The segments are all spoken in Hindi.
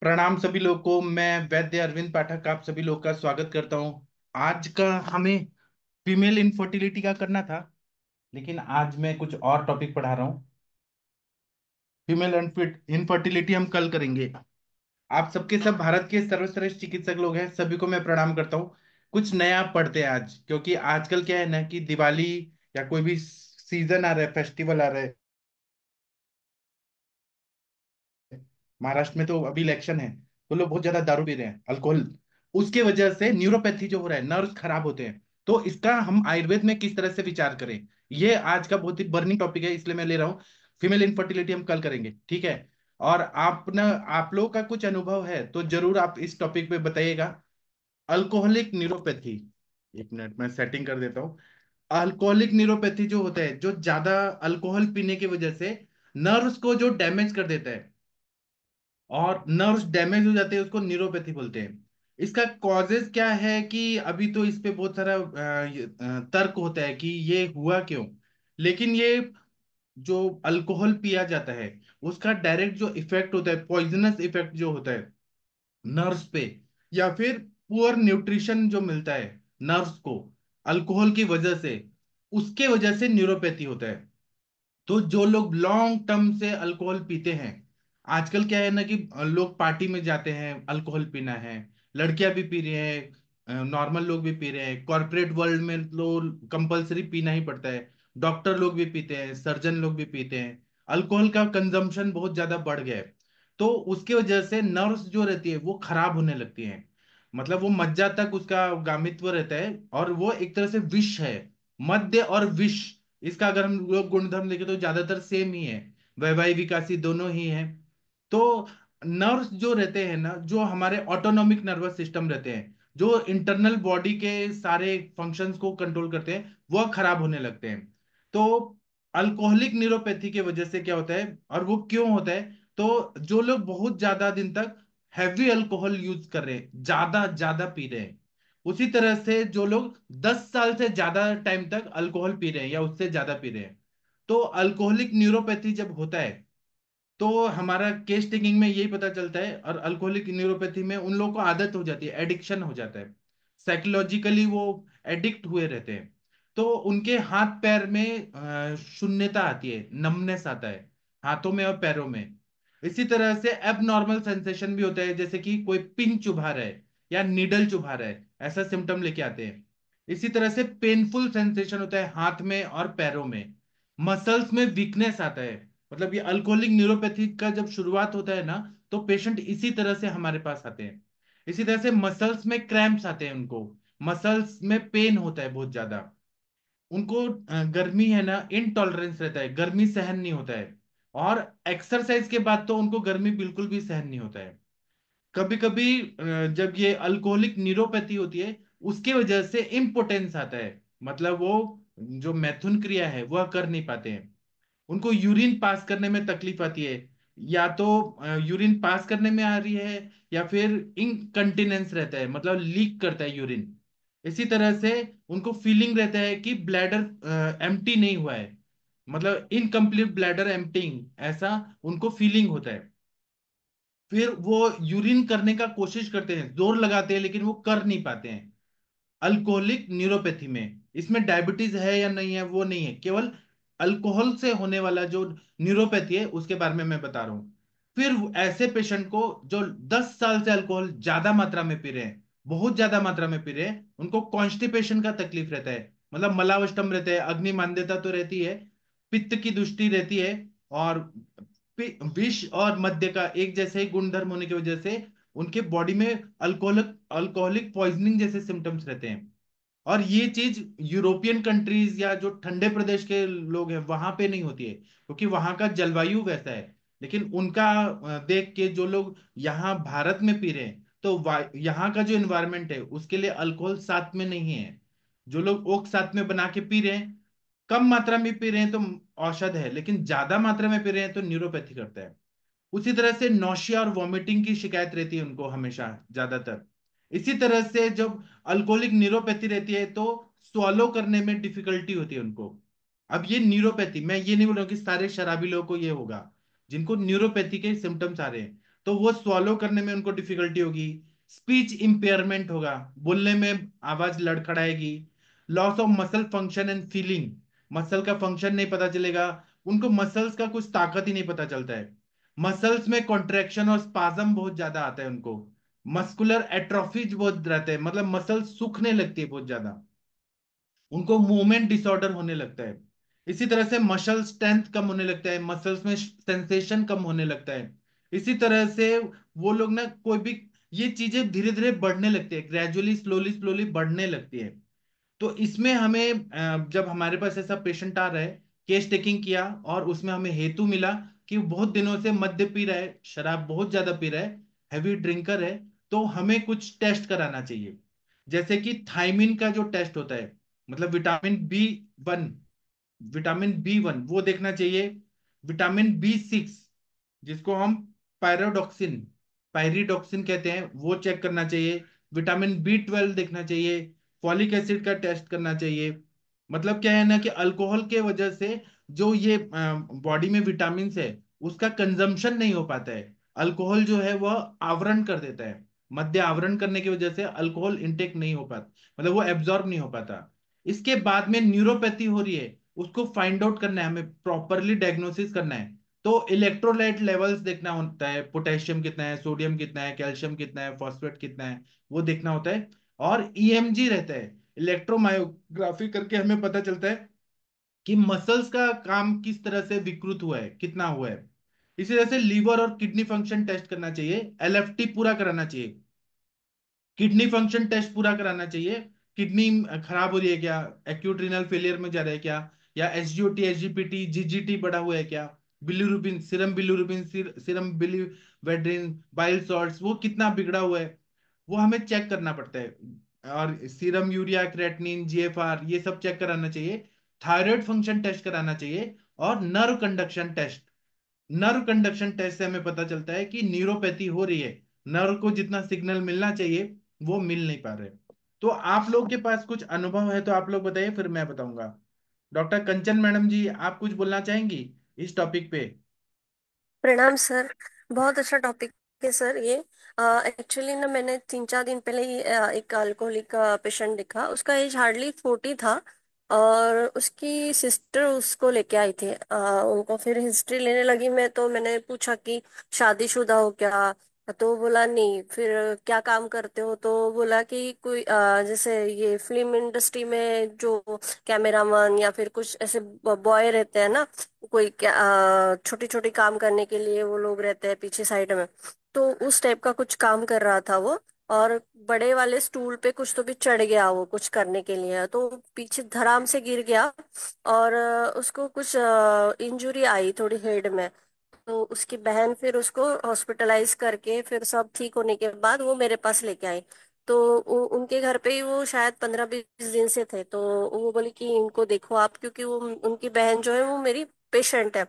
प्रणाम सभी लोग को। मैं वैद्य अरविंद पाठक आप सभी लोग का स्वागत करता हूं। आज का हमें फीमेल इनफर्टिलिटी का करना था, लेकिन आज मैं कुछ और टॉपिक पढ़ा रहा हूं। फीमेल इनफर्टिलिटी हम कल करेंगे। आप सबके सब भारत के सर्वश्रेष्ठ चिकित्सक लोग हैं, सभी को मैं प्रणाम करता हूं। कुछ नया पढ़ते हैं आज, क्योंकि आजकल क्या है ना कि दिवाली या कोई भी सीजन आ रहा है, फेस्टिवल आ रहा है। महाराष्ट्र में तो अभी इलेक्शन है, तो लोग बहुत ज्यादा दारू पी रहे हैं, अल्कोहल। उसके वजह से न्यूरोपैथी जो हो रहा है, नर्व्स खराब होते हैं। तो इसका हम आयुर्वेद में किस तरह से विचार करें, ये आज का बहुत ही बर्निंग टॉपिक है, इसलिए मैं ले रहा हूँ। फीमेल इनफर्टिलिटी हम कल करेंगे, ठीक है। और आप ना, आप लोगों का कुछ अनुभव है तो जरूर आप इस टॉपिक पे बताइएगा। अल्कोहलिक न्यूरोपैथी, एक मिनट मैं सेटिंग कर देता हूँ। अल्कोहलिक न्यूरोपैथी जो होता है, जो ज्यादा अल्कोहल पीने की वजह से नर्व्स को जो डैमेज कर देता है और नर्व्स डैमेज हो जाते हैं, उसको न्यूरोपैथी बोलते हैं। इसका कॉजेज क्या है कि अभी तो इस पे बहुत सारा तर्क होता है कि ये हुआ क्यों। लेकिन ये जो अल्कोहल पिया जाता है, उसका डायरेक्ट जो इफेक्ट होता है, पॉइजनस इफेक्ट जो होता है नर्व्स पे, या फिर पुअर न्यूट्रिशन जो मिलता है नर्व्स को अल्कोहल की वजह से, उसके वजह से न्यूरोपैथी होता है। तो जो लोग लॉन्ग टर्म से अल्कोहल पीते हैं, आजकल क्या है ना कि लोग पार्टी में जाते हैं, अल्कोहल पीना है, लड़कियां भी पी रही हैं, नॉर्मल लोग भी पी रहे हैं, कॉर्पोरेट वर्ल्ड में तो कंपलसरी पीना ही पड़ता है। डॉक्टर लोग भी पीते हैं, सर्जन लोग भी पीते हैं। अल्कोहल का कंजम्पशन बहुत ज्यादा बढ़ गया है। तो उसकी वजह से नर्व्स जो रहती है वो खराब होने लगती हैं। मतलब वो मज्जा तक उसका गामित्व रहता है, और वो एक तरह से विष है। मद्य और विष, इसका अगर हम लोग गुणधर्म देखें तो ज्यादातर सेम ही है, वैवाहिक विकासी दोनों ही है। तो नर्व्स जो रहते हैं ना, जो हमारे ऑटोनॉमिक नर्वस सिस्टम रहते हैं, जो इंटरनल बॉडी के सारे फंक्शंस को कंट्रोल करते हैं, वह खराब होने लगते हैं। तो अल्कोहलिक न्यूरोपैथी की वजह से क्या होता है और वो क्यों होता है, तो जो लोग बहुत ज्यादा दिन तक हैवी अल्कोहल यूज कर रहे हैं, ज्यादा ज्यादा पी रहे हैं, उसी तरह से जो लोग 10 साल से ज्यादा टाइम तक अल्कोहल पी रहे हैं या उससे ज्यादा पी रहे हैं, तो अल्कोहलिक न्यूरोपैथी जब होता है, तो हमारा केस टेकिंग में यही पता चलता है। और अल्कोहलिक न्यूरोपैथी में उन लोगों को आदत हो जाती है, एडिक्शन हो जाता है, साइकोलॉजिकली वो एडिक्ट हुए रहते हैं। तो उनके हाथ पैर में शून्यता आती है, नमनेस आता है हाथों में और पैरों में। इसी तरह से एबनॉर्मल सेंसेशन भी होता है, जैसे कि कोई पिन चुभा रहा है या नीडल चुभा रहा है, ऐसा सिम्टम लेके आते हैं। इसी तरह से पेनफुल सेंसेशन होता है हाथ में और पैरों में। मसल्स में वीकनेस आता है। मतलब ये अल्कोहलिक न्यूरोपैथी का जब शुरुआत होता है ना, तो पेशेंट इसी तरह से हमारे पास आते हैं। इसी तरह से मसल्स में क्रैम्प्स आते हैं उनको, मसल्स में पेन होता है बहुत ज्यादा उनको। गर्मी है ना, इनटॉलरेंस रहता है, गर्मी सहन नहीं होता है। और एक्सरसाइज के बाद तो उनको गर्मी बिल्कुल भी सहन नहीं होता है। कभी कभी जब ये अल्कोहलिक न्यूरोपैथी होती है, उसके वजह से इम्पोटेंस आता है। मतलब वो जो मैथुन क्रिया है वह कर नहीं पाते हैं, उनको यूरिन पास करने में तकलीफ आती है। या तो यूरिन पास करने में आ रही है, या फिर इनकंटिनेंस रहता है, मतलब लीक करता है यूरिन। इसी तरह से उनको फीलिंग रहता है कि ब्लैडर एम्प्टी नहीं हुआ है, मतलब इनकम्प्लीट ब्लैडर एम्प्टिंग, ऐसा उनको फीलिंग होता है। फिर वो यूरिन करने का कोशिश करते हैं, जोर लगाते हैं, लेकिन वो कर नहीं पाते हैं। अल्कोहलिक न्यूरोपैथी में इसमें डायबिटीज है या नहीं है वो नहीं है, केवल अल्कोहल से होने वाला जो न्यूरोपैथी है उसके बारे में मैं बता रहा हूँ। फिर ऐसे पेशेंट को जो 10 साल से अल्कोहल ज्यादा मात्रा में पी रहे हैं, बहुत ज्यादा मात्रा में पी रहे हैं, उनको कॉन्स्टिपेशन का तकलीफ रहता है, मतलब मलावष्टम रहता है, अग्नि मांद्यता तो रहती है, पित्त की दृष्टि रहती है, और विष और मद्य का एक जैसे ही गुणधर्म होने की वजह से उनके बॉडी में अल्कोहलिक अल्कोहलिक पॉइजनिंग जैसे सिम्टम्स रहते हैं। और ये चीज यूरोपियन कंट्रीज या जो ठंडे प्रदेश के लोग हैं वहां पे नहीं होती है, क्योंकि वहां का जलवायु वैसा है। लेकिन उनका देख के जो लोग यहाँ भारत में पी रहे हैं, तो यहाँ का जो इन्वायरमेंट है उसके लिए अल्कोहल साथ में नहीं है। जो लोग ओक साथ में बना के पी रहे हैं, कम मात्रा में पी रहे हैं तो औषध है, लेकिन ज्यादा मात्रा में पी रहे हैं तो न्यूरोपैथी करता है। उसी तरह से नौशिया और वॉमिटिंग की शिकायत रहती है उनको हमेशा, ज्यादातर। इसी तरह से जब अल्कोहलिक न्यूरोपैथी रहती है, तो स्वॉलो करने में डिफिकल्टी होती है उनको। अब ये न्यूरोपैथी, मैं ये नहीं बोल रहा हूं कि सारे शराबी लोगों को ये होगा, जिनको न्यूरोपैथी के सिम्टम्स आ रहे हैं, तो वो स्वॉलो करने में उनको डिफिकल्टी होगी, स्पीच इम्पेयरमेंट होगा, बोलने में आवाज लड़खड़ाएगी, loss of muscle function and feeling, muscle का फंक्शन नहीं पता चलेगा, उनको मसल्स का कुछ ताकत ही नहीं पता चलता है, मसल्स में कॉन्ट्रैक्शन और स्पाज्म बहुत ज्यादा आता है उनको, मस्कुलर एट्रोफीज बहुत रहते हैं, मतलब मसल सूखने लगती है बहुत ज्यादा, उनको मूवमेंट डिसऑर्डर होने लगता है, इसी तरह से मसल स्ट्रेंथ कम होने लगता है, मसल्स में सेंसेशन कम होने लगता है, इसी तरह से वो लोग ना कोई भी, ये चीजें धीरे धीरे बढ़ने लगती है, ग्रेजुअली स्लोली स्लोली बढ़ने लगती है। तो इसमें हमें जब हमारे पास ऐसा पेशेंट आ रहा है, केस टेकिंग किया और उसमें हमें हेतु मिला कि वो बहुत दिनों से मद्य पी रहा है, शराब बहुत ज्यादा पी रहा है, हैवी ड्रिंकर है, तो हमें कुछ टेस्ट कराना चाहिए। जैसे कि थायमिन का जो टेस्ट होता है, मतलब विटामिन बी 1, विटामिन बी 1 वो देखना चाहिए, विटामिन बी 6 जिसको हम पायरोडॉक्सिन पायरिडॉक्सिन कहते हैं वो चेक करना चाहिए, विटामिन बी 12 देखना चाहिए, फॉलिक एसिड का टेस्ट करना चाहिए। मतलब क्या है ना कि अल्कोहल के वजह से जो ये बॉडी में विटामिन है उसका कंजम्पशन नहीं हो पाता है, अल्कोहल जो है वह आवरण कर देता है, मध्य आवरण करने की वजह से अल्कोहल इंटेक नहीं हो पाता, मतलब वो एब्जॉर्ब नहीं हो पाता। इसके बाद में न्यूरोपैथी हो रही है, उसको फाइंड आउट करना है, हमें प्रॉपरली डायग्नोसिस करना है। तो इलेक्ट्रोलाइट लेवल्स देखना होता है, पोटेशियम कितना है, सोडियम कितना है, कैल्शियम कितना है, फॉस्फेट कितना है, वो देखना होता है। और ईएमजी रहता है, इलेक्ट्रोमायोग्राफी करके हमें पता चलता है कि मसल्स का काम किस तरह से विकृत हुआ है, कितना हुआ है। इसी तरह से लीवर और किडनी फंक्शन टेस्ट करना चाहिए, एलएफटी पूरा कराना चाहिए, किडनी फंक्शन टेस्ट पूरा कराना चाहिए, किडनी खराब हो रही है क्या, एक्यूट रीनल फेलियर में जा रहा है क्या, या एसजीओटी एसजीपीटी जीजीटी बढ़ा हुआ है क्या, bilirubin serum bilirubin serum biliverdin bile salts वो कितना बिगड़ा हुआ है, वो हमें चेक करना पड़ता है। और सीरम यूरिया क्रेटनिन जीएफआर ये सब चेक कराना चाहिए, थायराइड फंक्शन टेस्ट कराना चाहिए, और nerve conduction test, nerve conduction test से हमें पता चलता है कि न्यूरोपैथी हो रही है, नर्व को जितना सिग्नल मिलना चाहिए वो मिल नहीं पा रहे। तो आप लोग के पास कुछ अनुभव है तो आप लोग बताइए, फिर मैं बताऊंगा। डॉक्टर कंचन मैडम जी, आप कुछ बोलना चाहेंगी इस टॉपिक पे? प्रणाम सर। बहुत अच्छा टॉपिक है सर ये। एक्चुअली ना मैंने 3-4 दिन पहले ही एक अल्कोहलिक पेशेंट देखा। उसका एज हार्डली 40 था और उसकी सिस्टर उसको लेके आई थी। उनको फिर हिस्ट्री लेने लगी मैं, तो मैंने पूछा कि शादीशुदा हो क्या। तो बोला नहीं। फिर क्या काम करते हो, तो बोला कि कोई जैसे ये फिल्म इंडस्ट्री में जो कैमरामैन या फिर कुछ ऐसे बॉय रहते हैं ना, कोई क्या छोटी छोटी काम करने के लिए वो लोग रहते हैं पीछे साइड में। तो उस टाइप का कुछ काम कर रहा था वो। और बड़े वाले स्टूल पे कुछ तो भी चढ़ गया वो कुछ करने के लिए, तो वो पीछे धड़ाम से गिर गया। और उसको कुछ इंजुरी आई थोड़ी हेड में। तो उसकी बहन फिर उसको हॉस्पिटलाइज करके फिर सब ठीक होने के बाद वो मेरे पास लेके आई। तो उनके घर पे ही वो शायद 15-20 दिन से थे। तो वो बोली कि इनको देखो आप, क्योंकि वो उनकी बहन जो है वो मेरी पेशेंट है।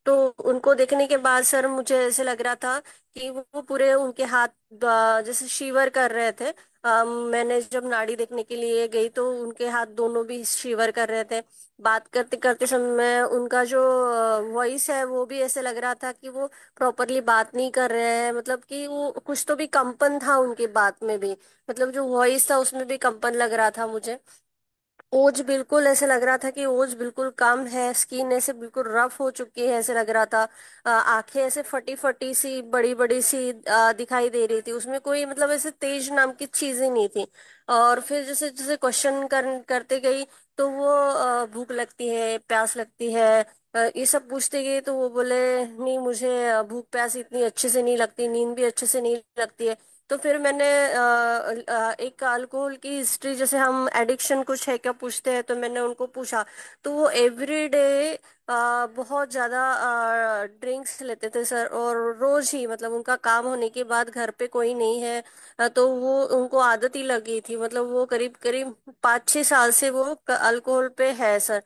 तो उनको देखने के बाद सर मुझे ऐसे लग रहा था कि वो पूरे उनके हाथ जैसे शिवर कर रहे थे। मैंने जब नाड़ी देखने के लिए गई तो उनके हाथ दोनों भी शिवर कर रहे थे। बात करते करते समय उनका जो वॉइस है वो भी ऐसे लग रहा था कि वो प्रॉपरली बात नहीं कर रहे हैं, मतलब कि वो कुछ तो भी कंपन था उनकी बात में भी। मतलब जो वॉइस था उसमें भी कंपन लग रहा था मुझे। ओज बिल्कुल ऐसे लग रहा था कि ओज बिल्कुल कम है, स्किन ऐसे बिल्कुल रफ हो चुकी है ऐसे लग रहा था। आंखें ऐसे फटी फटी सी बड़ी बड़ी सी दिखाई दे रही थी, उसमें कोई मतलब ऐसे तेज नाम की चीजें नहीं थी। और फिर जैसे जैसे क्वेश्चन करते गई तो वो भूख लगती है, प्यास लगती है, ये सब पूछते गए। तो वो बोले नहीं, मुझे भूख प्यास इतनी अच्छे से नहीं लगती, नींद भी अच्छे से नहीं लगती है। तो फिर मैंने एक अल्कोहल की हिस्ट्री, जैसे हम एडिक्शन कुछ है क्या पूछते हैं, तो मैंने उनको पूछा। तो वो एवरी डे बहुत ज्यादा ड्रिंक्स लेते थे सर, और रोज ही, मतलब उनका काम होने के बाद घर पे कोई नहीं है तो वो उनको आदत ही लगी थी। मतलब वो करीब करीब 5-6 साल से वो अल्कोहल पे है सर।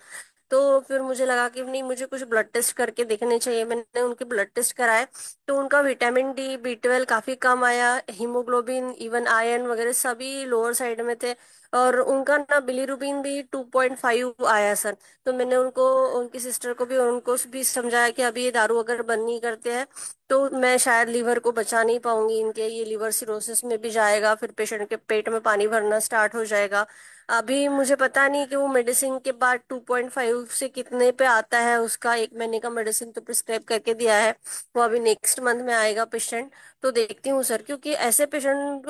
तो फिर मुझे लगा कि नहीं, मुझे कुछ ब्लड टेस्ट करके देखने चाहिए। मैंने उनके ब्लड टेस्ट कराए तो उनका विटामिन डी B12 काफी कम आया, हीमोग्लोबिन इवन आयरन वगैरह सभी लोअर साइड में थे। और उनका ना बिलीरुबिन भी 2.5 आया सर। तो मैंने उनको, उनकी सिस्टर को भी और उनको भी समझाया कि अभी ये दारू अगर बंद नहीं करते हैं तो मैं शायद लीवर को बचा नहीं पाऊंगी, इनके ये लीवर सिरोसिस में भी जाएगा, फिर पेशेंट के पेट में पानी भरना स्टार्ट हो जाएगा। अभी मुझे पता नहीं कि वो मेडिसिन के बाद 2.5 से कितने पे आता है, उसका 1 महीने का मेडिसिन तो प्रिस्क्राइब करके दिया है। वो अभी नेक्स्ट मंथ में आएगा पेशेंट। तो देखती हूँ सर, क्योंकि ऐसे पेशेंट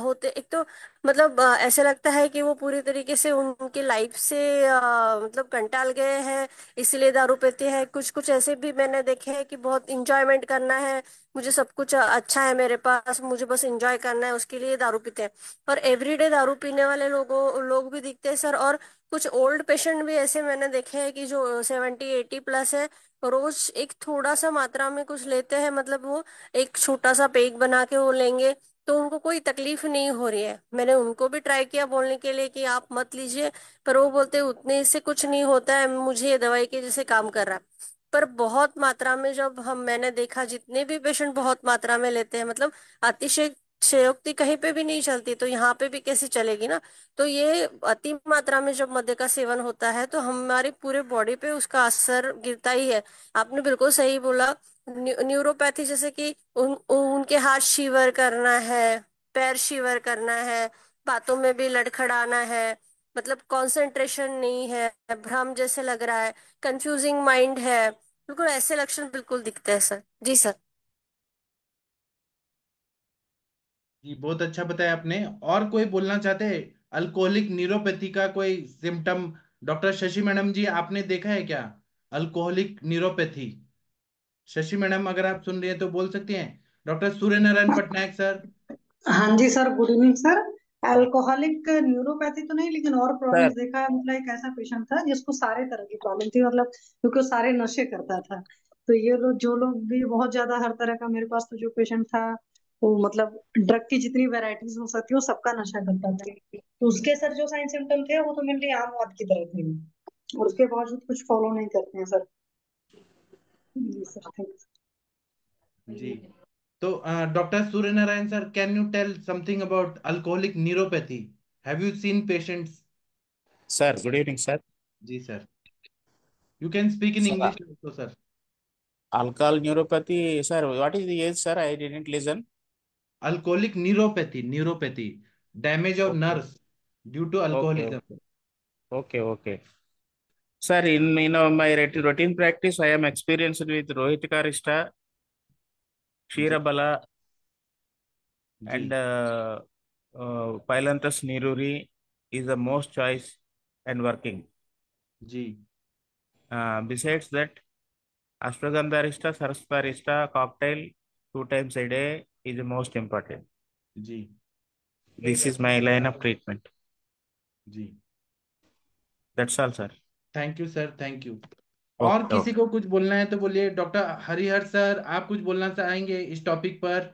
होते, एक तो मतलब ऐसे लगता है कि वो पूरी तरीके से उनकी लाइफ से मतलब कंटाल गए हैं, इसीलिए दारू पीते हैं। कुछ कुछ ऐसे भी मैंने देखे हैं कि बहुत इंजॉयमेंट करना है, मुझे सब कुछ अच्छा है मेरे पास, मुझे बस इंजॉय करना है, उसके लिए दारू पीते हैं। और एवरीडे दारू पीने वाले लोग भी दिखते हैं सर। और कुछ ओल्ड पेशेंट भी ऐसे मैंने देखे हैं कि जो 70-80 प्लस है, रोज एक थोड़ा सा मात्रा में कुछ लेते हैं, मतलब वो एक छोटा सा पेग बना के वो लेंगे, तो उनको कोई तकलीफ नहीं हो रही है। मैंने उनको भी ट्राई किया बोलने के लिए कि आप मत लीजिए, पर वो बोलते उतने से कुछ नहीं होता है, मुझे ये दवाई के जैसे काम कर रहा है। पर बहुत मात्रा में जब हम, मैंने देखा जितने भी पेशेंट बहुत मात्रा में लेते हैं, मतलब अतिशयोक्ति कहीं पे भी नहीं चलती, तो यहाँ पे भी कैसे चलेगी ना। तो ये अति मात्रा में जब मद्य का सेवन होता है तो हमारी पूरे बॉडी पे उसका असर गिरता ही है। आपने बिल्कुल सही बोला। न्यूरोपैथी जैसे कि उनके हाथ शिवर करना है, पैर शिवर करना है, बातों में भी लड़खड़ाना है, मतलब कंसंट्रेशन नहीं है, भ्रम जैसे लग रहा है, कंफ्यूजिंग माइंड है, बिल्कुल ऐसे लक्षण बिल्कुल दिखते हैं सर। जी सर। जी बहुत अच्छा बताया आपने। और कोई बोलना चाहते हैं अल्कोहलिक न्यूरोपैथी का कोई सिम्टम? डॉक्टर शशि मैडम जी, आपने देखा है क्या अल्कोहलिक न्यूरोपैथी? शशि मैडम अगर आप सुन रही हैं तो बोल सकती हैं। Doctor Surya Narayan Patnaik sir. हाँ जी sir, good evening sir. Alcoholic neuropathy तो नहीं, लेकिन और सर। प्रॉब्लम्स देखा है। मतलब एक ऐसा पेशेंट था जिसको सारे तरह की प्रॉब्लम थी, मतलब क्योंकि वो सारे नशे करता था। तो ये लोग, जो लोग भी बहुत ज्यादा हर तरह का, मेरे पास तो जो पेशेंट था वो मतलब ड्रग की जितनी वैरायटीज हो सकती है वो सबका नशा करता था। तो उसके सर जो साइन सिम्टम थे वो तो मेनली आम बात की तरह थे, और उसके बावजूद कुछ फॉलो नहीं करते हैं सर। जी सर, थैंक जी। यू। तो doctor Surya Narayan sir, can you tell something about alcoholic neuropathy? Have you seen patients? Sir, good evening, sir. जी sir. You can speak in Sir, English also sir. alcohol neuropathy, sir. What is the age, sir? I didn't listen. Alcoholic neuropathy, neuropathy, damage of Okay, nerves due to okay, alcoholism. okay, okay, okay. Sir, in my routine practice, I am experienced with Rohit Karista, जी Shirabala, जी and Pylanthus niruri is the most choice and working. जी Besides that, Ashwagandha Arista, Saraswata Arista cocktail 2 times a day is the most important. जी This is my line of treatment. जी। That's all, sir. Thank you sir, thank you. और Okay, किसी okay. को कुछ बोलना है तो बोलिए। डॉक्टर हरिहर सर, आप कुछ बोलना चाहेंगे इस टॉपिक पर?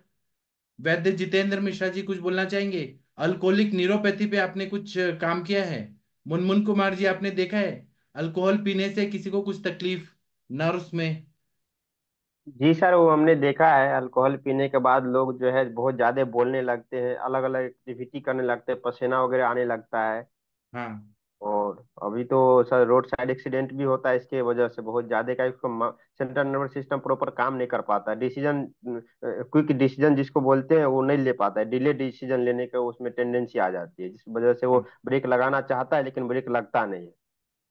वैद्य जितेंद्र मिश्रा जी कुछ बोलना चाहेंगे? अल्कोहलिक न्यूरोपैथी पे आपने कुछ काम किया है? मुनमुन कुमार जी, आपने देखा है अल्कोहल पीने से किसी को कुछ तकलीफ नर्व्स में? जी सर, वो हमने देखा है। अल्कोहल पीने के बाद लोग जो है बहुत ज्यादा बोलने लगते हैं, अलग अलग एक्टिविटी करने लगते हैं, पसीना वगैरह आने लगता है। हाँ और अभी तो सर रोड साइड एक्सीडेंट भी होता है इसके वजह से, बहुत ज्यादा का इसको सेंट्रल नर्वस सिस्टम प्रॉपर काम नहीं कर पाता। डिसीजन, क्विक डिसीजन जिसको बोलते हैं, वो नहीं ले पाता है। डिले डिसीजन लेने का उसमें टेंडेंसी आ जाती है, जिस वजह से वो हाँ ब्रेक लगाना चाहता है लेकिन ब्रेक लगता नहीं है।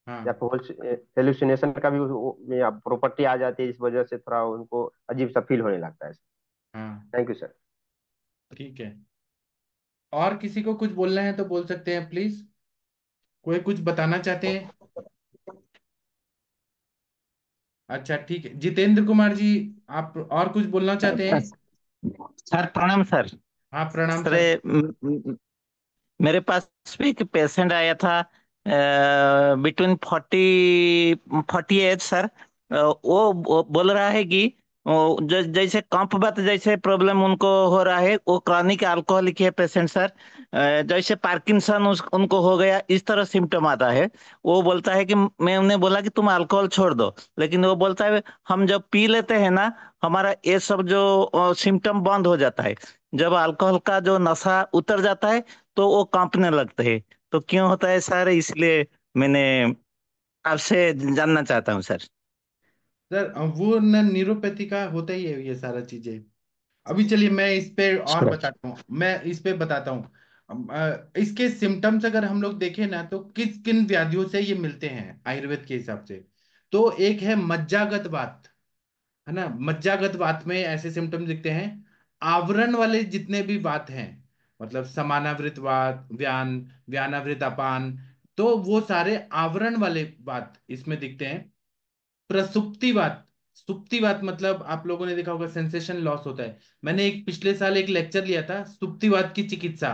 या हाँ फिर हेलुसिनेशन का भी प्रॉपर्टी आ जाती है, इस वजह से थोड़ा उनको अजीब सा फील होने लगता है। हाँ। Thank you sir. ठीक है। और किसी को कुछ बोलना है तो बोल सकते हैं प्लीज। कोई कुछ बताना चाहते हैं? अच्छा ठीक है, जितेंद्र कुमार जी, आप और कुछ बोलना चाहते हैं? सर प्रणाम सर। हाँ प्रणाम सर सर। मेरे पास भी एक पेशेंट आया था, बिटवीन 40 48 सर। वो बोल रहा है कि जैसे कंपबत जैसे प्रॉब्लम उनको हो रहा है, वो क्रॉनिक अल्कोहलिक है पेशेंट सर। जैसे पार्किंसन उनको हो गया, इस तरह सिम्टम आता है। वो बोलता है कि मैं उन्हें बोला कि तुम अल्कोहल छोड़ दो, लेकिन वो बोलता है हम जब पी लेते हैं ना, हमारा ये सब जो सिम्टम बंद हो जाता है। जब अल्कोहल का जो नशा उतर जाता है तो वो कांपने लगते हैं। तो क्यों होता है सर, इसलिए मैंने आपसे जानना चाहता हूँ सर। सर वो न न्यूरोपैथी का होता ही है ये सारा चीजें। अभी चलिए मैं इस पे और अच्छा। बताता हूँ, मैं इस पे बताता हूँ। इसके सिम्टम्स अगर हम लोग देखें ना, तो किस किन व्याधियों से ये मिलते हैं आयुर्वेद के हिसाब से। तो एक है मज्जागत वात, है ना। मज्जागत वात में ऐसे सिम्टम्स दिखते हैं। आवरण वाले जितने भी वात हैं, मतलब समानावृत वात, व्यानावृत अपान, तो वो सारे आवरण वाले वात इसमें दिखते हैं। प्रसुप्तिवात, सुप्तिवात मतलब आप लोगों ने देखा होगा सेंसेशन लॉस होता है। मैंने एक पिछले साल एक लेक्चर लिया था सुप्तिवात की चिकित्सा,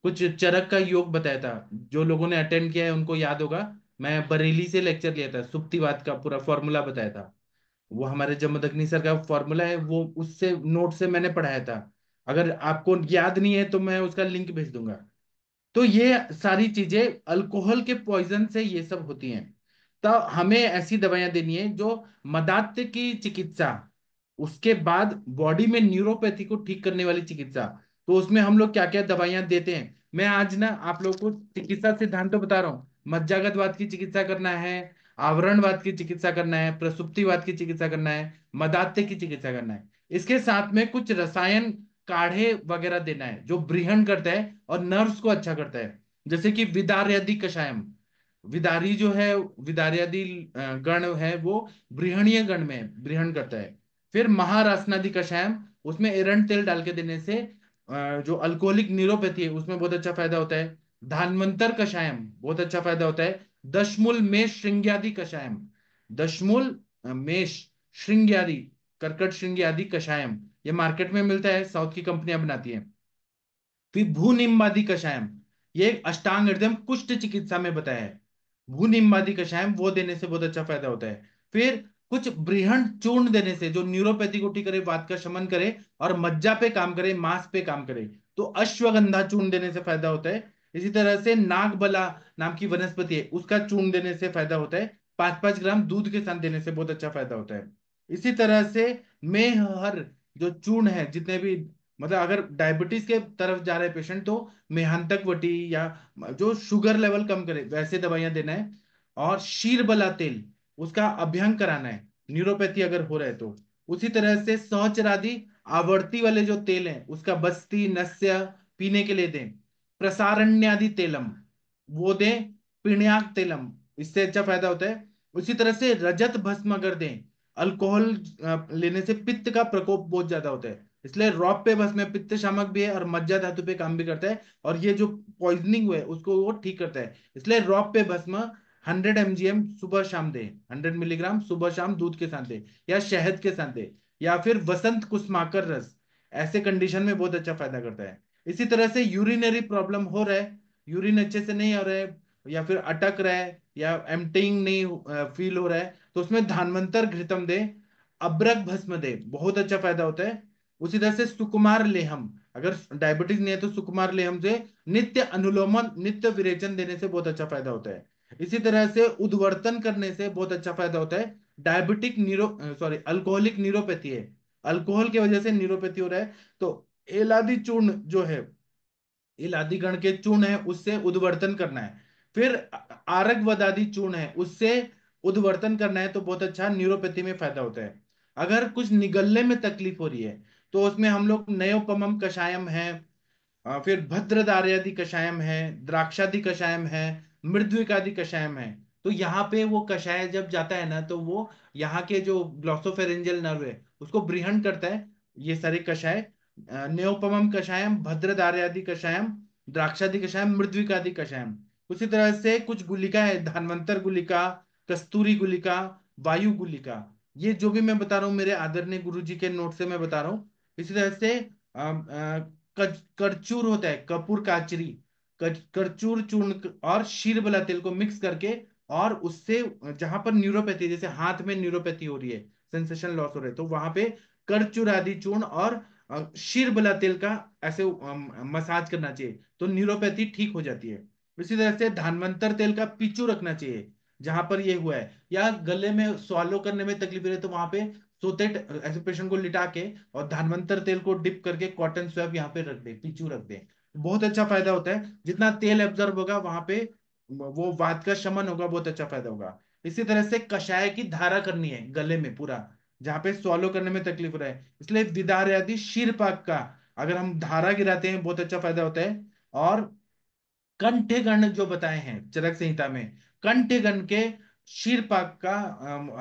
कुछ चरक का योग बताया था। जो लोगों ने अटेंड किया है उनको याद होगा। मैं बरेली से लेक्चर लिया था, सुप्तिवात का पूरा फॉर्मूला बताया था। वो हमारे जमदग्नि सर का फॉर्मूला है, वो उससे नोट से मैंने पढ़ाया था। अगर आपको याद नहीं है तो मैं उसका लिंक भेज दूंगा। तो ये सारी चीजें अल्कोहल के पॉइजन से ये सब होती हैं। तो हमें ऐसी दवाइयां देनी है जो मदात्य की चिकित्सा, उसके बाद बॉडी में न्यूरोपैथी को ठीक करने वाली चिकित्सा। तो उसमें हम लोग क्या क्या दवाइयां देते हैं, मैं आज ना आप लोगों को चिकित्सा सिद्धांत तो बता रहा हूँ। मज्जागतवाद की चिकित्सा करना है, आवरणवाद की चिकित्सा करना है, प्रसुप्तिवाद की चिकित्सा करना है, मदात्य की चिकित्सा करना है। इसके साथ में कुछ रसायन काढ़े वगैरह देना है जो ब्रीहन करता है और नर्व्स को अच्छा करता है। जैसे कि विदार्यादि कषायम, विदारी जो है, विदार्यादि गण है वो बृहणीय गण में है, बृहण करता है। फिर महारासनादि कषायम, उसमें एरंड तेल डाल के देने से जो अल्कोहलिक न्यूरोपैथी है उसमें बहुत अच्छा फायदा होता है। धान्वंतर कषायम बहुत अच्छा फायदा होता है। दशमूल मेष श्रृंग्यादि कषायम, दशमूल मेष श्रृंग्यादि, कर्कट श्रृंगी आदि कषायम, ये मार्केट में मिलता है, साउथ की कंपनियां बनाती हैं। फिर भूनिम्बादि कषायम, ये अष्टांग हृदय कुष्ठ चिकित्सा में बताया है। भूनिम्बादि कषायम वो देने से बहुत अच्छा फायदा होता है। फिर कुछ बृहण चूर्ण देने से जो न्यूरोपैथी को ठीक करे, वात का शमन करे और मज्जा पे काम करे, मांस पे काम करे, तो अश्वगंधा चूर्ण देने से फायदा होता है। इसी तरह से नागबला नाम की वनस्पति है, उसका चूर्ण देने से फायदा होता है। 5-5 ग्राम दूध के साथ देने से बहुत अच्छा फायदा होता है। इसी तरह से मेहर जो चूर्ण है जितने भी, मतलब अगर डायबिटीज के तरफ जा रहे पेशेंट तो मेहांतक वटी या जो शुगर लेवल कम करे वैसे दवाइयां देना है। और शीरबला तेल, उसका अभ्यंग कराना है न्यूरोपैथी अगर हो रहा है तो। उसी तरह से सहचरादि आवर्ती वाले जो तेल हैं उसका बस्ती नस्य पीने के लिए दें। प्रसारण्यादि तेलम वो दें। पिण्याक तेलम, इससे अच्छा फायदा होता है। उसी तरह से रजत भस्म अगर दें, अल्कोहल लेने से पित्त का प्रकोप बहुत ज्यादा होता है, इसलिए रॉप पे बस में पित्त शामक भी है और मज्जा धातु पे काम भी करता है। और ये जो पॉइजनिंग हुआ है उसको वो ठीक करता है, इसलिए रॉप पे भस्म 100 mgm सुबह शाम दे, 100 मिलीग्राम सुबह शाम दूध के साथ दे या शहद के साथ दे। या फिर वसंत कुसुमाकर रस, ऐसे कंडीशन में बहुत अच्छा फायदा करता है। इसी तरह से यूरिनरी प्रॉब्लम हो रहा है, यूरिन अच्छे से नहीं आ रहा है या फिर अटक रहा है या एम्पटिंग नहीं फील हो रहा है, तो उसमें धान्वंतर घृतम दे, अब्रक भस्म दे, बहुत अच्छा फायदा होता है। उसी तरह से सुकुमार लेहम, अगर डायबिटीज नहीं है तो सुकुमार लेहम से नित्य अनुलोमन नित्य विरेचन देने से बहुत अच्छा फायदा होता है। इसी तरह से उद्वर्तन करने से बहुत अच्छा फायदा होता है। Diabetic neuro sorry alcoholic neuropathy है, अल्कोहल की वजह से न्यूरोपैथी हो रहा है, तो एलादी चूर्ण जो है, इलादी गण के चूर्ण है उससे उद्वर्तन करना है। फिर आरक वदादी चूर्ण है उससे उद्वर्तन करना है, तो बहुत अच्छा न्यूरोपैथी में फायदा होता है। अगर कुछ निगलने में तकलीफ हो रही है तो उसमें हम लोग नयोपमम कषायम है, फिर भद्रदार्यादि कषायम है, द्राक्षादि कषायम है, मृद्विकादि कषायम है। तो यहाँ पे वो कषाय जब जाता है ना, तो वो यहाँ के जो ग्लॉसोफेरेंजियल नर्व है उसको बृहण करता है। ये सारे कषाय न्योपमम कषायम, भद्रदार्यादि कषायम, द्राक्षादि कषायम, मृद्विकादि कषायम। उसी तरह से कुछ गुलिका है, धन्वंतर गुलिका, कस्तूरी गुलिका, वायु गुलिका। ये जो भी मैं बता रहा हूँ मेरे आदरणीय गुरु जी के नोट से मैं बता रहा हूँ। इसी तरह से करचूर होता है, कपूर काचरी, करचूर चूर्ण और शीरबला तेल को मिक्स करके, और उससे जहां पर न्यूरोपैथी, जैसे हाथ में न्यूरोपैथी हो रही है, सेंसेशन लॉस हो रहा है, तो वहां पे करचूरादि चूर्ण और शीरबला तेल का ऐसे मसाज करना चाहिए, तो न्यूरोपैथी ठीक हो जाती है। इसी तरह से धानवंतर तेल का पीछू रखना चाहिए जहां पर ये हुआ है, या गले में स्वालो करने में तकलीफ रहे तो वहां पे सोते ऐसे पेशेंट को लिटा के और धानवंतर तेल को डिप करके कॉटन स्वैब यहाँ पे रख दे, पीछू रख दे, बहुत अच्छा फायदा होता है। जितना तेल एब्जॉर्ब होगा वहां पे वो वात का शमन होगा, बहुत अच्छा फायदा होगा। इसी तरह से कषाय की धारा करनी है गले में पूरा, जहां पे स्वॉलो करने में तकलीफ हो रहा है, इसलिए विदार आदि शीरपाक का अगर हम धारा गिराते हैं बहुत अच्छा फायदा होता है। और कंठ्यगण जो बताए हैं चरक संहिता में, कंठ्यगण के शीरपाक का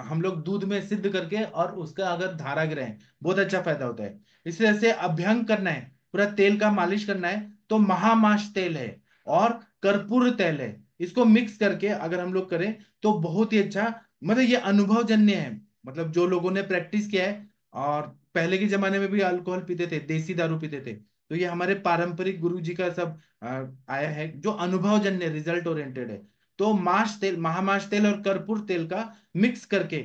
हम लोग दूध में सिद्ध करके और उसका अगर धारा गिराएं बहुत अच्छा फायदा होता है। इसी तरह से अभ्यंग करना है, पूरा तेल का मालिश करना है, तो महामाश तेल है और कर्पूर तेल है, इसको मिक्स करके अगर हम लोग करें तो बहुत ही अच्छा, मतलब ये अनुभवजन्य है, मतलब जो लोगों ने प्रैक्टिस किया है और पहले के जमाने में भी अल्कोहल पीते थे, देसी दारू पीते थे, तो ये हमारे पारंपरिक गुरु जी का सब आया है जो अनुभवजन्य रिजल्ट ओरिएंटेड है। तो माश तेल, महामाश तेल और कर्पूर तेल का मिक्स करके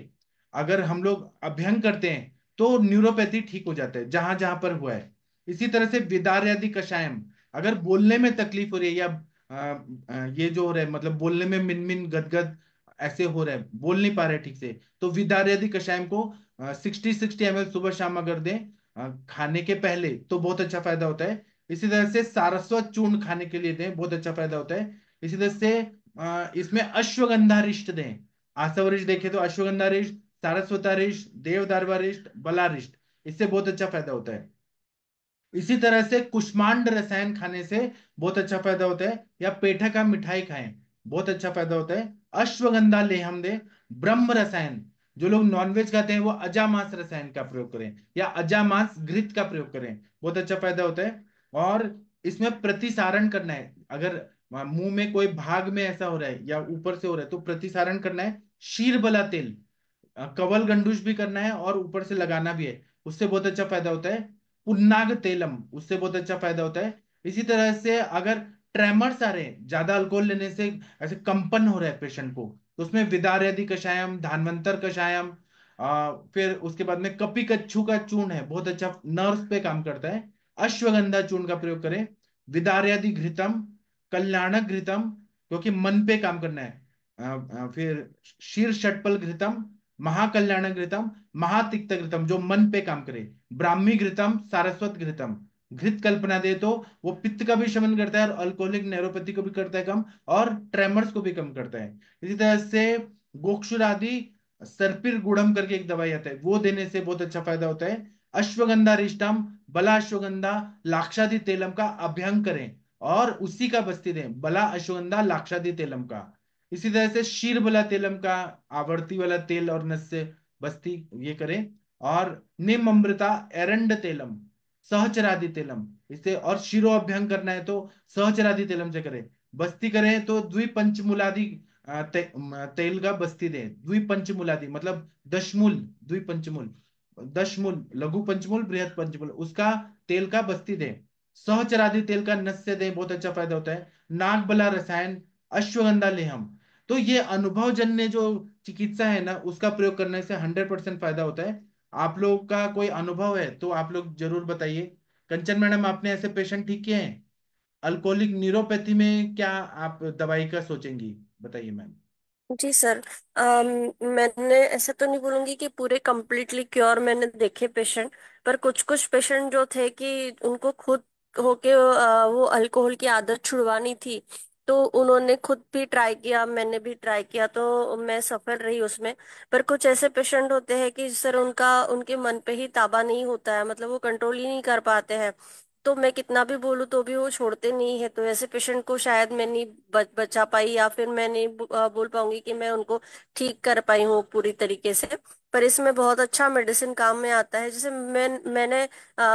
अगर हम लोग अभ्यंग करते हैं तो न्यूरोपैथी ठीक हो जाता है जहां जहां पर हुआ है। इसी तरह से विदार्यादि कषायम, अगर बोलने में तकलीफ हो रही है या ये जो हो रहा है मतलब बोलने में मिनमिन गदगद ऐसे हो रहा है, बोल नहीं पा रहे ठीक से, तो विदार्यादि कषायम को 60-60 ml सुबह शाम अगर दें खाने के पहले तो बहुत अच्छा फायदा होता है। इसी तरह से सारस्वत चूर्ण खाने के लिए दें, बहुत अच्छा फायदा होता है। इसी तरह से इसमें अश्वगंधा रिष्ट दें, आसवरिष्ट देखें तो अश्वगंधा रिष्ट, सारस्वता रिष्ट, देवदारवा रिष्ट, बला रिष्ट, इससे बहुत अच्छा फायदा होता है। इसी तरह से कुष्मांड रसायन खाने से बहुत अच्छा फायदा होता है, या पेठा का मिठाई खाएं, बहुत अच्छा फायदा होता है। अश्वगंधा लेहम दे, ब्रह्म रसायन, जो लोग नॉनवेज खाते हैं वो अजामास रसायन का प्रयोग करें या अजामास घृत का प्रयोग करें, बहुत अच्छा फायदा होता है। और इसमें प्रतिसारण करना है, अगर मुंह में कोई भाग में ऐसा हो रहा है या ऊपर से हो रहा है तो प्रतिसारण करना है, शीरबला तेल, कवल गंडूश भी करना है और ऊपर से लगाना भी है, उससे बहुत अच्छा फायदा होता है। पुन्नाग तेलम, उससे बहुत अच्छा फायदा होता है। इसी तरह से अगर ट्रेमर्स आ रहे हैं ज्यादा अल्कोहल लेने से, ऐसे कंपन हो रहा है पेशेंट को, तो उसमें विदार्यदि कषायम, धानवंतर कषायम, फिर उसके बाद में कपि कच्छू का चूर्ण है, बहुत अच्छा नर्व्स पे काम करता है, अश्वगंधा चूर्ण का प्रयोग करें। विदार्यदि घृतम, कल्याणक घृतम, क्योंकि मन पे काम करना है, फिर शीर षटपल घृतम, महाकल्याण घृतम, महातिक्त घृतम जो मन पे काम करे, ब्राह्मी घृतम, सारस्वत घृतम। घृत कल्पना दे तो वो पित्त का भी शमन करता है और अल्कोहलिक neuropathy को भी करता है कम, और ट्रेमर्स को भी कम करता है। इसी तरह से गोक्षुरादि सर्पिर गुड़म करके एक दवाई आता है, वो देने से बहुत अच्छा फायदा होता है। अश्वगंधा रिष्टम, बला अश्वगंधा, लाक्षादि तेलम का अभ्यंग करें और उसी का बस्ती दें, बला अश्वगंधा लाक्षादि तेलम का। इसी तरह से शीर वाला तेलम का आवर्ती वाला तेल और नस्य बस्ती ये करें। और निम अमृता एरंड तेलम, सहचरादि तेलम, इसे और शिरो अभ्यंग करना है तो सहचरादि तेलम से करें। बस्ती करें तो द्विपंचमूलादि तेल का बस्ती दें, द्विपंचमूलादि मतलब दशमूल, द्विपंचमूल, दशमूल, लघु पंचमूल, बृहद पंचमूल, उसका तेल का बस्ती दें। सहचरादि तेल का नस्य दें, बहुत अच्छा फायदा होता है। नागबला रसायन, अश्वगंधा लेहम, तो ये अनुभवजन्य जो चिकित्सा है ना उसका प्रयोग करने से 100% फायदा होता है। आप लोग का कोई अनुभव है तो आप लोग जरूर बताइए। कंचन मैडम, आपने ऐसे पेशेंट ठीक किए हैं? अल्कोहलिक न्यूरोपैथी में क्या आप दवाई का सोचेंगी, बताइए मैम। जी सर। मैंने ऐसे तो नहीं बोलूंगी कि पूरे कंप्लीटली क्योर मैंने देखे पेशेंट, पर कुछ कुछ पेशेंट जो थे कि उनको खुद होके वो अल्कोहल की आदत छुड़वानी थी, तो उन्होंने खुद भी ट्राई किया, मैंने भी ट्राई किया, तो मैं सफल रही उसमें। पर कुछ ऐसे पेशेंट होते हैं कि सर उनका उनके मन पे ही ताबा नहीं होता है, मतलब वो कंट्रोल ही नहीं कर पाते हैं, तो मैं कितना भी बोलूँ तो भी वो छोड़ते नहीं है। तो ऐसे पेशेंट को शायद मैं नहीं बचा पाई, या फिर मैं नहीं बोल पाऊंगी कि मैं उनको ठीक कर पाई हूँ पूरी तरीके से। पर इसमें बहुत अच्छा मेडिसिन काम में आता है। जैसे मैंने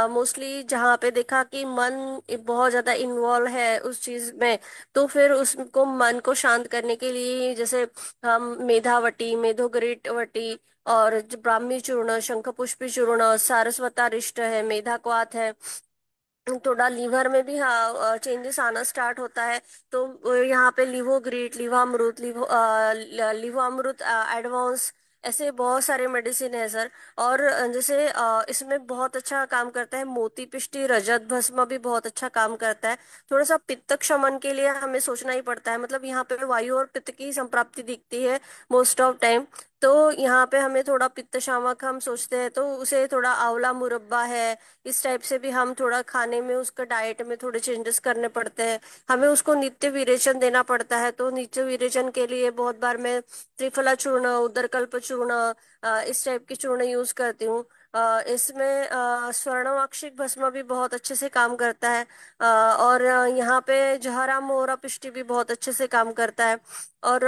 मोस्टली जहाँ पे देखा कि मन बहुत ज्यादा इन्वॉल्व है उस चीज में, तो फिर उसको मन को शांत करने के लिए जैसे हम मेधावटी, मेधोगृत वटी, और जो ब्राह्मी चूर्ण, शंख पुष्पी चूर्ण, सारस्वतारिष्ट है, मेधा क्वाथ है, थोड़ा लीवर में भी हाँ चेंजेस आना स्टार्ट होता है। तो यहाँ पे लिवोग्रिट, लिवामृत, लिवोअमृत एडवांस, ऐसे बहुत सारे मेडिसिन है सर। और जैसे इसमें बहुत अच्छा काम करता है मोती पिष्टी रजत भस्म भी बहुत अच्छा काम करता है। थोड़ा सा पित्त क्षमन के लिए हमें सोचना ही पड़ता है, मतलब यहाँ पे वायु और पित्त की संप्राप्ति दिखती है मोस्ट ऑफ टाइम। तो यहाँ पे हमें थोड़ा पित्त शामक हम सोचते हैं, तो उसे थोड़ा आंवला मुरब्बा है, इस टाइप से भी हम थोड़ा खाने में उसका डाइट में थोड़े चेंजेस करने पड़ते हैं। हमें उसको नित्य विरेचन देना पड़ता है, तो नित्य विरेचन के लिए बहुत बार मैं त्रिफला चूर्ण उदरकल्प चूर्ण इस टाइप की चूर्ण यूज करती हूँ। इसमें स्वर्णवाक्षिक भस्म भी बहुत अच्छे से काम करता है। और यहाँ पे जहरा मोहरा पिष्टी भी बहुत अच्छे से काम करता है। और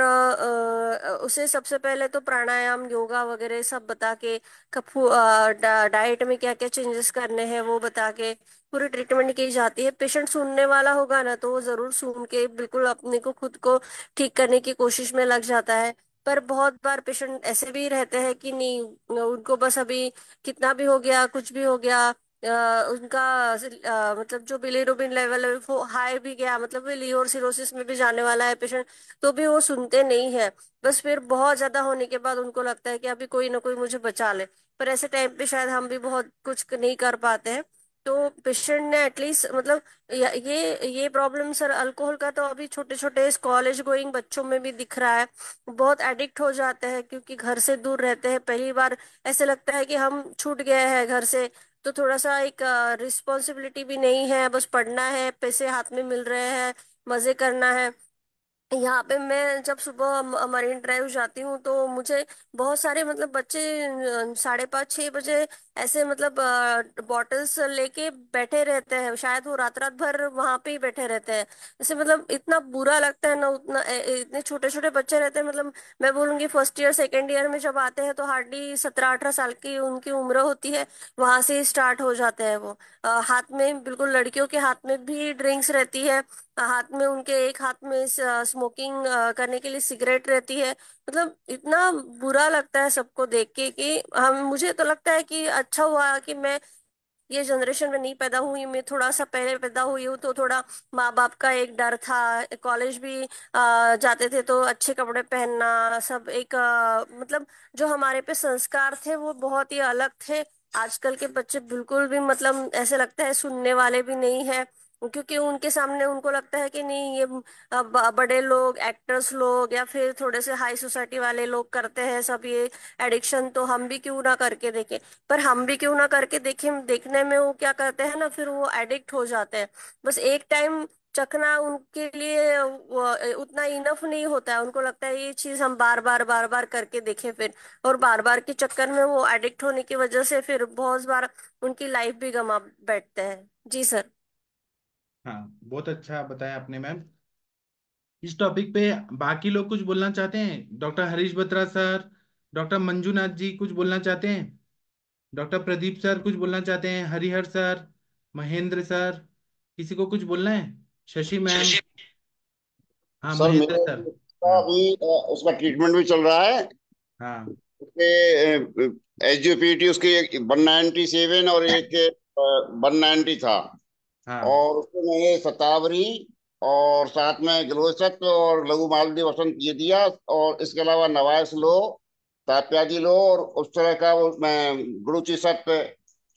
उसे सबसे पहले तो प्राणायाम योगा वगैरह सब बता के डाइट में क्या क्या चेंजेस करने हैं वो बता के पूरी ट्रीटमेंट की जाती है। पेशेंट सुनने वाला होगा ना तो वो जरूर सुन के बिल्कुल अपने को खुद को ठीक करने की कोशिश में लग जाता है। पर बहुत बार पेशेंट ऐसे भी रहते हैं कि नहीं, उनको बस अभी कितना भी हो गया कुछ भी हो गया, उनका मतलब जो बिलीरुबिन लेवल है वो हाई भी गया, मतलब वो लिवर सिरोसिस में भी जाने वाला है पेशेंट, तो भी वो सुनते नहीं है। बस फिर बहुत ज्यादा होने के बाद उनको लगता है कि अभी कोई ना कोई मुझे बचा ले। पर ऐसे टाइम पे शायद हम भी बहुत कुछ नहीं कर पाते हैं। तो पेशेंट ने एटलीस्ट मतलब ये प्रॉब्लम सर अल्कोहल का तो अभी छोटे छोटे कॉलेज गोइंग बच्चों में भी दिख रहा है। बहुत एडिक्ट हो जाते हैं क्योंकि घर से दूर रहते हैं पहली बार। ऐसे लगता है कि हम छूट गए हैं घर से, तो थोड़ा सा एक रिस्पॉन्सिबिलिटी भी नहीं है, बस पढ़ना है, पैसे हाथ में मिल रहे हैं, मजे करना है। यहाँ पे मैं जब सुबह मरीन ड्राइव जाती हूँ तो मुझे बहुत सारे मतलब बच्चे 5:30 6 बजे ऐसे मतलब बॉटल्स लेके बैठे रहते हैं, शायद वो रात रात भर वहां पे ही बैठे रहते हैं। जैसे मतलब इतना बुरा लगता है ना, उतना इतने छोटे छोटे बच्चे रहते हैं, मतलब मैं बोलूंगी फर्स्ट ईयर सेकेंड ईयर में जब आते हैं तो हार्डली 17 18 साल की उनकी उम्र होती है, वहां से ही स्टार्ट हो जाते हैं वो। हाथ में बिल्कुल लड़कियों के हाथ में भी ड्रिंक्स रहती है, हाथ में उनके एक हाथ में स्मोकिंग करने के लिए सिगरेट रहती है। मतलब इतना बुरा लगता है सबको देख के कि हम मुझे तो लगता है कि अच्छा हुआ कि मैं ये जनरेशन में नहीं पैदा हुई, मैं थोड़ा सा पहले पैदा हुई हूँ तो थोड़ा माँ बाप का एक डर था। कॉलेज भी जाते थे तो अच्छे कपड़े पहनना सब एक मतलब जो हमारे पे संस्कार थे वो बहुत ही अलग थे। आजकल के बच्चे बिल्कुल भी मतलब ऐसे लगता है सुनने वाले भी नहीं है, क्योंकि उनके सामने उनको लगता है कि नहीं ये बड़े लोग एक्टर्स लोग या फिर थोड़े से हाई सोसाइटी वाले लोग करते हैं सब ये एडिक्शन, तो हम भी क्यों ना करके देखें। पर हम भी क्यों ना करके देखें देखने में वो क्या करते हैं ना, फिर वो एडिक्ट हो जाते हैं। बस एक टाइम चखना उनके लिए उतना इनफ नहीं होता है, उनको लगता है ये चीज हम बार बार करके देखें फिर। और बार बार के चक्कर में वो एडिक्ट होने की वजह से फिर बहुत बार उनकी लाइफ भी गंवा बैठते हैं। जी सर। हाँ, बहुत अच्छा बताया आपने मैम। इस टॉपिक पे बाकी लोग कुछ बोलना चाहते हैं? Doctor Harish Batra sir, doctor Manjunath ji कुछ बोलना चाहते हैं? डॉक्टर प्रदीप सर कुछ बोलना चाहते हैं? हरिहर सर, महेंद्र सर, किसी को कुछ बोलना है? शशि मैम। हाँ, सर महेंद्र मेरे सर। का हाँ। अभी उसका ट्रीटमेंट भी चल रहा है। हाँ। उसके एसजीपीटी उसके 197 और एक 190 था। हाँ। और उसको मैंने शतावरी और साथ में गिलोय और लघु मालवीय वसंत ये दिया। और इसके अलावा नवायस लो, ताप्याजी लो, और उस तरह का वो मैं गुरुचि सत्व,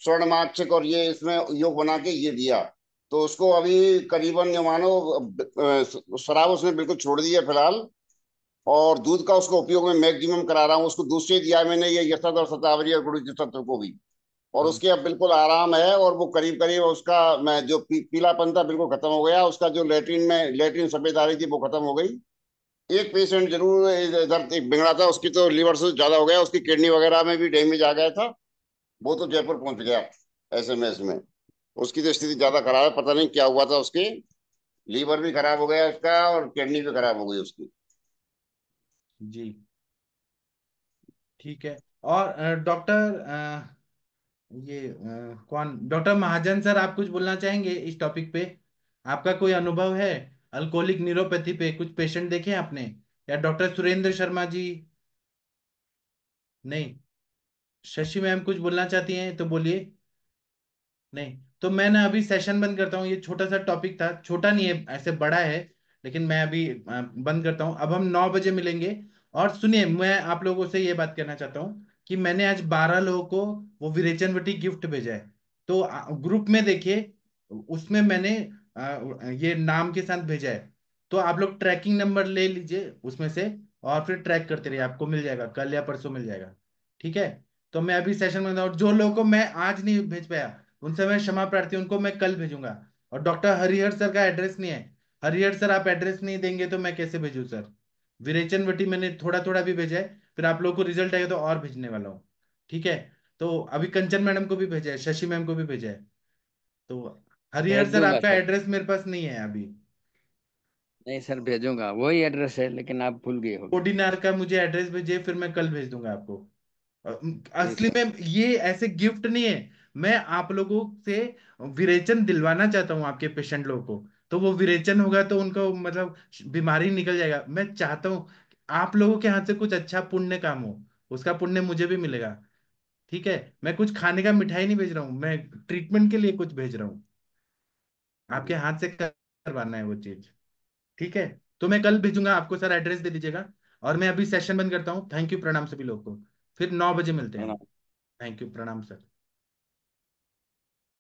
स्वर्ण माक्षिक और ये इसमें योग बना के ये दिया। तो उसको अभी करीबन ये मानो शराब उसने बिल्कुल छोड़ दी है फिलहाल। और दूध का उसको उपयोग में मैक्सिमम करा रहा हूँ। उसको दूध से दिया है मैंने ये यशद और शतावरी और गुरुचि सत्व को भी। और हम्म। उसके अब बिल्कुल आराम है। और वो करीब करीब उसका मैं जो पीलापन था बिल्कुल खत्म हो गया। उसका जो लेटरिन सफेद आ रही थी वो खत्म हो गई। एक पेशेंट जरूर इधर एक बिगड़ा था, उसकी तो लीवर से ज्यादा हो गया, उसकी किडनी वगैरह में भी डैमेज आ गया था। वो तो जयपुर पहुंच गया एसएमएस में। उसकी तो स्थिति ज्यादा खराब है, पता नहीं क्या हुआ था उसके। लीवर भी खराब हो गया उसका और किडनी भी खराब हो गई उसकी। जी, ठीक है। और डॉक्टर ये कौन, डॉक्टर महाजन सर, आप कुछ बोलना चाहेंगे इस टॉपिक पे? आपका कोई अनुभव है अल्कोहलिक न्यूरोपैथी पे? कुछ पेशेंट देखे हैं आपने? या डॉक्टर सुरेंद्र शर्मा जी? नहीं। शशि मैम कुछ बोलना चाहती हैं तो बोलिए। नहीं तो मैं ना अभी सेशन बंद करता हूँ। ये छोटा सा टॉपिक था, छोटा नहीं है, ऐसे बड़ा है, लेकिन मैं अभी बंद करता हूँ। अब हम 9 बजे मिलेंगे और सुनिए, मैं आप लोगों से ये बात कहना चाहता हूँ कि मैंने आज 12 लोगों को वो विरेचन वटी गिफ्ट भेजा है। तो ग्रुप में देखिए, उसमें मैंने ये नाम के साथ भेजा है। तो आप लोग ट्रैकिंग नंबर ले लीजिए उसमें से, और फिर ट्रैक करते रहिए, आपको मिल जाएगा, कल या परसों मिल जाएगा। ठीक है। तो मैं अभी सेशन में, और जो लोगों को मैं आज नहीं भेज पाया उनसे मैं क्षमा प्रार्थी, उनको मैं कल भेजूंगा। और डॉक्टर हरिहर सर का एड्रेस नहीं है। हरिहर सर, आप एड्रेस नहीं देंगे तो मैं कैसे भेजूं सर? विरेचन वटी मैंने थोड़ा थोड़ा भी भेजा है, फिर आप लोगों को रिजल्ट आएगा तो और भेजने वाला हूँ। ठीक है। तो अभी कंचन मैडम को भी भेजा है, शशि मैम को भी भेजा है। तो हरिहर भेज सर, दूंगा आपका सर। एड्रेस मेरे पास नहीं है अभी। नहीं सर, भेजूंगा, वही एड्रेस है, लेकिन आप भूल गए होगे। कोडिनार का मुझे एड्रेस भेजिए, फिर मैं कल भेज दूंगा आपको। ठीक असली सर। में ये ऐसे गिफ्ट नहीं है, मैं आप लोगों से विरेचन दिलवाना चाहता हूँ आपके पेशेंट लोगों को। तो वो विरेचन होगा तो उनको मतलब बीमारी निकल जाएगा। मैं चाहता हूँ कि आप लोगों के हाथ से कुछ अच्छा पुण्य काम हो, उसका पुण्य मुझे भी मिलेगा। ठीक है। मैं कुछ खाने का मिठाई नहीं भेज रहा हूँ, मैं ट्रीटमेंट के लिए कुछ भेज रहा हूँ। आपके हाथ से करवाना है वो चीज। ठीक है। तो मैं कल भेजूंगा आपको, सर एड्रेस दे दीजिएगा। और मैं अभी सेशन बंद करता हूँ। थैंक यू, प्रणाम सभी लोगों को। फिर 9 बजे मिलते हैं हम। प्रणाम। थैंक यू, प्रणाम सर।